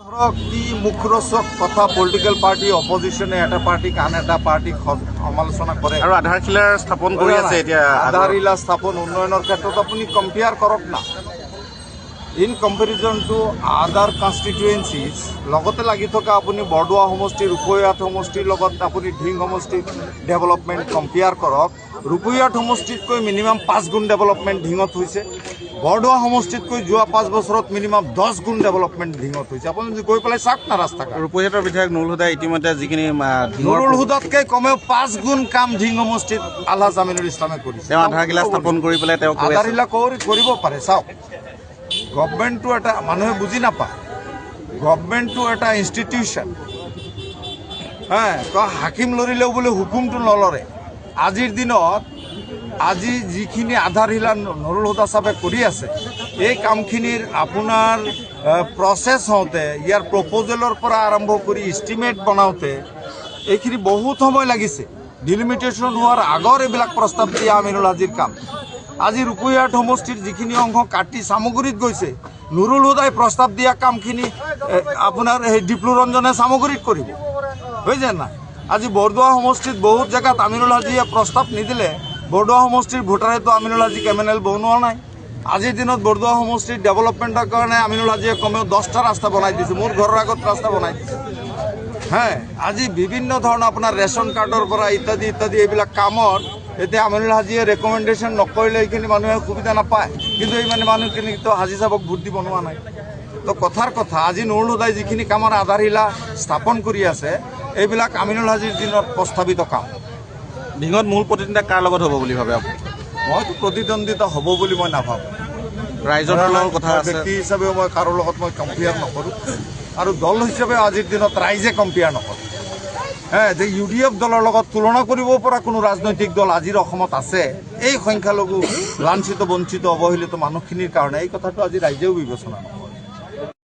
কি মুখৰোচক কথা political party অপজিশনে এটা পাৰ্টিক আন এটা পাৰ্টিক সমালোচনা কৰে আৰু আধাৰশিলাৰ স্থাপন কৰি আছে এতিয়া আধাৰশিলা স্থাপন উন্নয়নৰ ক্ষেত্ৰত আপুনি কম্পেয়াৰ কৰক না ইন কম্পেৰিজন টু আদাৰ কনষ্টিটুৱেঞ্চিজ লগতে লাগি থকা আপুনি বৰদোৱা সমষ্টি ৰূপৈহাট সমষ্টিৰ লগত আপুনি ঢিং সমষ্টিৰ ডেভেলপমেণ্ট কম্পেয়াৰ কৰক ৰূপৈহাট সমষ্টিতকৈ মিনিমাম 5 গুণ ডেভেলপমেণ্ট ঢিঙত হৈছে বৰদোৱা সমষ্টিতকৈ যোৱা 5 বছৰত মিনিমাম 10 গুণ ডেভেলপমেণ্ট ঢিঙত হৈছে আপুনি গৈ পেলাই চাওক না ৰাস্তাঘাট ৰূপৈহাটৰ বিধায়ক নুৰুল হুদাই ইতিমধ্যে যিখিনি নুৰুল হুদাতকৈ কমেও 5 গুণ কাম ঢিং সমষ্টিত আলহাজ আমিনুল ইছলামে কৰিছে তেওঁ আধাৰশিলা স্থাপন কৰি পেলাই তেওঁ আধাৰশিলা কৰিব পাৰে চাওক গভৰ্ণমেণ্টটো এটা মানুহে বুজি নাপায় গভৰ্ণমেণ্টটো এটা ইনষ্টিটিউশ্যন হাকিম লৰিলেও বোলে হুকুমটো নলৰে আজিৰ দিনত আজি যিখিনি আধাৰশিলা নুৰুল হুদা চাহাবে কৰি আছে এই কামখিনিৰ আপোনাৰ প্ৰচেছ হওঁতে ইয়াৰ প্ৰপ'জেলৰ পৰা আৰম্ভ কৰি ইষ্টিমেট বনাওঁতে এইখিনি বহুত সময় লাগিছে ডিলিমিটেশ্যন হোৱাৰ আগৰ এইবিলাক প্ৰস্তাৱ দিয়া আমিনুল হাজিৰ কাম আজি ৰূপৈহাট সমষ্টিৰ যিখিনি অংশ কাটি চামগুৰিত গৈছে নুৰুল হুদাই প্ৰস্তাৱ দিয়া কামখিনি আপোনাৰ সেই ডিপ্লুৰঞ্জনে চামগুৰিত কৰিব হৈছে নাই আজি বৰদোৱা সমষ্টিত বহুত জেগাত আমিনুল হাজিয়ে প্ৰস্তাৱ নিদিলে বৰদোৱা সমষ্টিৰ ভোটাৰেতো আমিনুল হাজিক MNL বনোৱা নাই আজিৰ দিনত বৰদোৱা সমষ্টিৰ ডেভেলপমেণ্টৰ কাৰণে আমিনুল হাজিয়ে কমেও 10টা ৰাস্তা বনাই দিছে মোৰ ঘৰৰ আগত ৰাস্তা বনাই দিছে আজি বিভিন্ন ধৰণৰ আপোনাৰ ৰেচন কাৰ্ডৰ পৰা ইত্যাদি ইত্যাদি এইবিলাক কামত এতিয়া আমিনুল হাজিয়ে ৰেকমেণ্ডেশ্যন নকৰিলে এইখিনি মানুহে সুবিধা নাপায় কিন্তু এই মানুহখিনিতো হাজি চাহাবক ভোট দিব নোৱাৰা নাই তো কথাৰ কথা আজি নুৰুল হুদাই যিখিনি কামৰ আধাৰশিলা স্থাপন কৰি আছে এইবিলাক আমিনুল হাজিৰ দিনত প্ৰস্তাৱিত কাম ঢিঙত মূল প্ৰতিদ্বন্দ্বিতা কাৰ লগত হ'ব বুলি ভাবে আপুনি মইতো প্ৰতিদ্বন্দ্বিতা হ'ব বুলি মই নাভাবোঁ ৰাইজৰ দলৰ কথা আছে ব্যক্তি হিচাপে মই কাৰো লগত মই কম্পেয়াৰ নকৰোঁ আৰু দল হিচাপে আজিৰ দিনত ৰাইজে কম্পেয়াৰ নকৰে যে UDF দলৰ লগত তুলনা কৰিব পৰা কোনো ৰাজনৈতিক দল আজিৰ অসমত আছে এই সংখ্যালঘু লাঞ্ছিত বঞ্চিত অৱহেলিত মানুহখিনিৰ কাৰণে এই কথাটো আজি ৰাইজেও বিবেচনা নকৰে